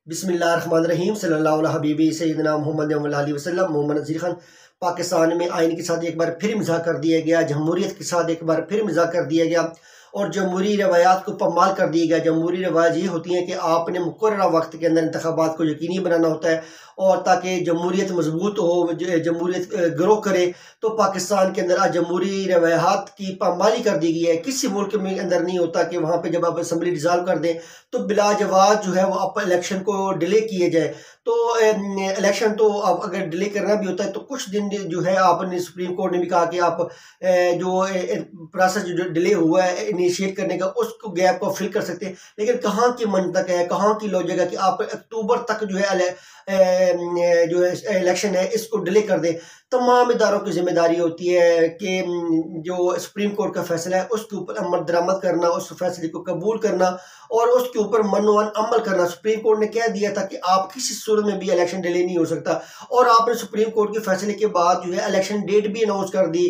बिस्मिल्लाहिर्रहमानिर्रहीम सल्लल्लाहु अलैहि हबीबी सैयदना मोहम्मद अलैहि वसल्लम। मोहम्मद नज़ीर खान। पाकिस्तान में आइन के साथ एक बार फिर मज़ाक कर दिया गया, जमहूरियत के साथ एक बार फिर मज़ाक कर दिया गया और जमहूरी रवायात को पमाल कर दिया गया। जमहूरी रवायात ये होती हैं कि आपने मुकर्ररा वक्त के अंदर इंतखाबात को यकीनी बनाना होता है और ताकि जमहूरियत मजबूत हो, जमहूरियत ग्रो करे। तो पाकिस्तान के अंदर आज जमहूरी रवायात की पामाली कर दी गई है। किसी मुल्क में अंदर नहीं होता कि वहाँ पे जब आप असम्बली डिज़ाल्व कर दें तो बिलाजवाब जो है वो आप इलेक्शन को डिले किए जाए। तो इलेक्शन तो अब अगर डिले करना भी होता है तो कुछ दिन जो है आपने सुप्रीम कोर्ट ने भी कहा कि आप जो प्रोसेस जो डिले हुआ है इनिशिएट करने का उसको गैप को फिल कर सकते हैं। लेकिन कहाँ की मंतक है, कहाँ की लॉजिक है कि आप अक्टूबर तक जो है इलेक्शन है इसको डिले कर दें। तमाम इदारों की जिम्मेदारी होती है कि जो सुप्रीम कोर्ट का फैसला है उसके ऊपर अमल दरामद करना, उस फैसले को कबूल करना और उसके ऊपर मनोवन अमल करना। सुप्रीम कोर्ट ने कह दिया था कि आप किसी सूरत में भी इलेक्शन डिले नहीं हो सकता और आपने सुप्रीम कोर्ट के फैसले के बाद जो है इलेक्शन डेट भी अनाउंस कर दी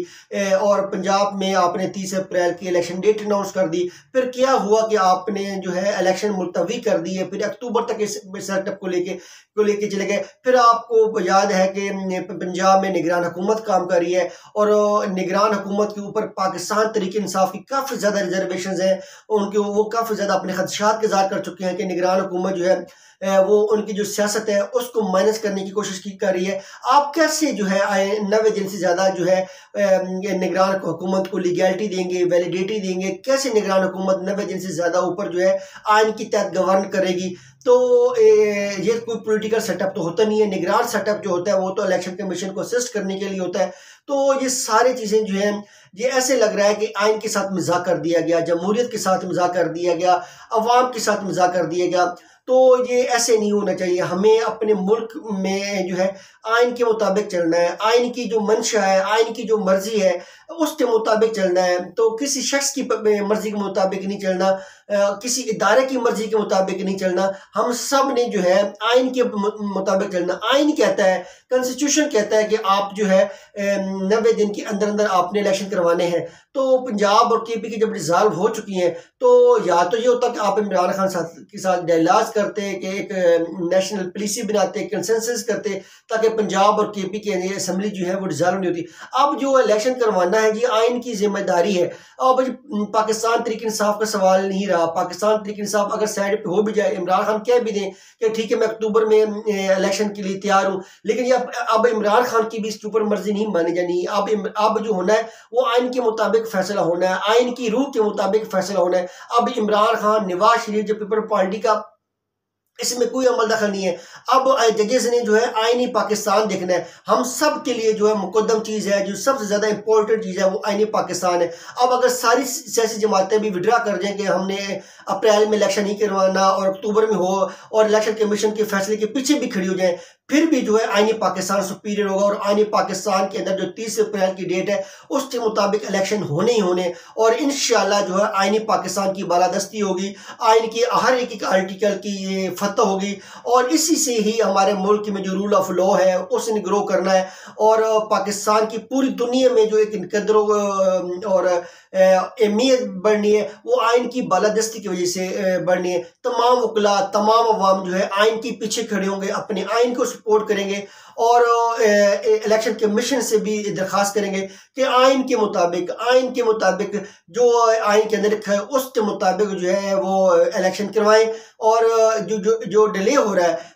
और पंजाब में आपने 30 अप्रैल की इलेक्शन डेट अनाउंस कर दी। फिर क्या हुआ कि आपने जो है इलेक्शन मुलतवी कर दी है, फिर अक्टूबर तक इस सेटअप को लेके चले गए। फिर आपको याद है कि पंजाब में निगरान हुकूमत काम कर रही है और निगरान हुकूमत के ऊपर पाकिस्तान तहरीक इंसाफ की काफ़ी ज़्यादा रिजर्वेशन हैं। उनके वो काफ़ी ज़्यादा अपने खदशात के ज़ाहिर कर चुके हैं कि निगरान हुकूमत जो है वो उनकी जो सियासत है उसको माइनस करने की कोशिश कर रही है। आप कैसे जो है 90 दिन से ज़्यादा जो है निगरान हुकूमत को लीगैलिटी देंगे, वैलिडिटी देंगे? कैसे निगरान हुकूमत 90 दिन से ज़्यादा ऊपर जो है आइन के तहत गवर्न करेगी? तो ये कोई पॉलिटिकल सेटअप तो होता नहीं है। निगरान सेटअप जो होता है वो तो इलेक्शन कमीशन को असिस्ट करने के लिए होता है। तो ये सारी चीज़ें जो हैं ये ऐसे लग रहा है कि आइन के साथ मजाक कर दिया गया, जमहूरियत के साथ मजाक कर दिया गया, अवाम के साथ मजाक कर दिया गया। तो ये ऐसे नहीं होना चाहिए। हमें अपने मुल्क में जो है आइन के मुताबिक चलना है। आइन की जो मंशा है, आइन की जो मर्जी है उसके मुताबिक चलना है। तो किसी शख्स की मर्जी के मुताबिक नहीं चलना, किसी इदारे की मर्जी के मुताबिक नहीं चलना। हम सब ने जो है आइन के मुताबिक चलना। आइन कहता है, कॉन्स्टिट्यूशन कहता है कि आप जो है 90 दिन के अंदर अंदर आपने इलेक्शन करवाने हैं। तो पंजाब और केपी की जब रिजॉल्व हो चुकी हैं तो या तो ये होता कि आप इमरान खान के साथ डायलॉग करते कि एक नेशनल पॉलिसी बनाते, कंसेंसस करते ताकि पंजाब और केपी की असम्बली जो है वो रिजॉल्व नहीं होती। अब जो इलेक्शन करवाना है जी आइन की जिम्मेदारी है। अब पाकिस्तान तहरीक इंसाफ का सवाल नहीं रहा। पाकिस्तान तहरीक इंसाफ अगर साइड पे हो भी जाए, इमरान खान कह भी दें कि ठीक है मैं अक्टूबर में इलेक्शन के लिए तैयार हूँ, लेकिन ये अब इमरान खान की भी इसके ऊपर मर्जी नहीं मानी जानी। अब जो होना है वो आइन के मुताबिक फैसला होना है, आइन की रूह के मुताबिक फैसला होना है। अब इमरान खान, नवाज शरीफ जो पीपल पार्टी का, इसमें कोई अमल दखल नहीं है। अब जजेस ने जो है आईनी पाकिस्तान देखना है। हम सब के लिए जो है मुकद्दम चीज़ है, जो सबसे ज़्यादा इंपॉर्टेंट चीज़ है वो आईनी पाकिस्तान है। अब अगर सारी सियासी जमातें भी विड्रा कर दें कि हमने अप्रैल में इलेक्शन नहीं करवाना और अक्टूबर में हो और इलेक्शन कमीशन के फैसले के पीछे भी खड़ी हो जाए, फिर भी जो है आईनी पाकिस्तान सुपीरियर होगा और आईनी पाकिस्तान के अंदर जो 30 अप्रैल की डेट है उसके मुताबिक इलेक्शन होने ही होने और इंशाल्लाह जो है आईनी पाकिस्तान की बालादस्ती होगी। आइन की हर एक आर्टिकल की ये फतह होगी और इसी से ही हमारे मुल्क में जो रूल ऑफ लॉ है उसने ग्रो करना है और पाकिस्तान की पूरी दुनिया में जो एक कदर और अहमियत बढ़नी है वो आइन की बालादस्ती की वजह से बढ़नी है। तमाम वकला, तमाम अवाम जो है आइन के पीछे खड़े होंगे, अपने आइन को सपोर्ट करेंगे और इलेक्शन कमीशन से भी दरख्वास्त करेंगे कि आइन के मुताबिक जो आइन के अंदर लिखा है उसके मुताबिक जो है वो इलेक्शन करवाएं और जो डिले हो रहा है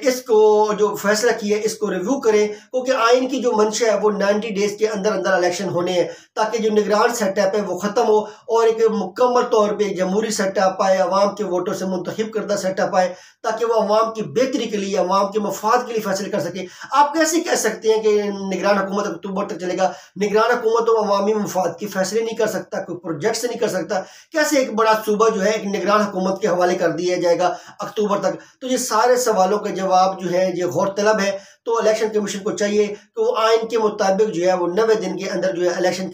इसको जो फैसला किया इसको रिव्यू करें, क्योंकि आइन की जो मंशा है वो 90 डेज के अंदर अंदर इलेक्शन होने हैं ताकि जो निगरान सेटअप है वो ख़त्म हो और एक मुकम्मल तौर पे जमहूरी सेटअप आए, अवाम के वोटों से मुंतखब करदा सेटअप आए ताकि वो अवाम की बेहतरी के लिए, अवाम के मफाद के लिए फैसले कर सके। आप कैसे कह सकते हैं कि निगरान हुकूमत अक्टूबर तक चलेगा? निगरान हुकूमत तो अवामी मफाद के फैसले नहीं कर सकता, कोई प्रोजेक्ट से नहीं कर सकता। कैसे एक बड़ा सूबा जो है एक निगरान हुकूमत के हवाले कर दिया जाएगा अक्टूबर तक? तो ये सारे सवालों का जवाब जो है ये गौर तलब है। तो इलेक्शन कमीशन को चाहिए कि वो आइन के मुताबिक जो है वो 90 दिन के अंदर जो है इलेक्शन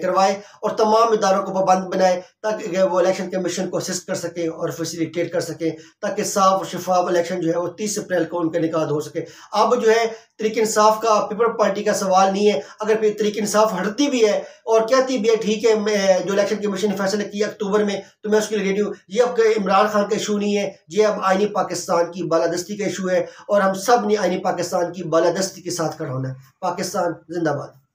करवाए और तमाम इदारों को पाबंद बनाए ताकि वो इलेक्शन कमीशन को असिस्ट कर सके और फैसिलिटेट कर सके, ताकि साफ और शफाफ इलेक्शन जो है वो 30 अप्रैल को उनका निकाल हो सके। अब जो है तहरीक इंसाफ का पीपल पार्टी का सवाल नहीं है, अगर तहरीक इंसाफ हटती भी है और कहती भी है ठीक है मैं जो इलेक्शन कमीशन ने फैसला किया अक्टूबर में तो मैं उसके लिए रेडी हूँ, ये अब इमरान खान का इशू नहीं है, ये अब आईनी पाकिस्तान की बालादस्ती का इशू है और हम सब ने आईनी पाकिस्तान की बालादस्ती के साथ खड़ा होना है। पाकिस्तान जिंदाबाद।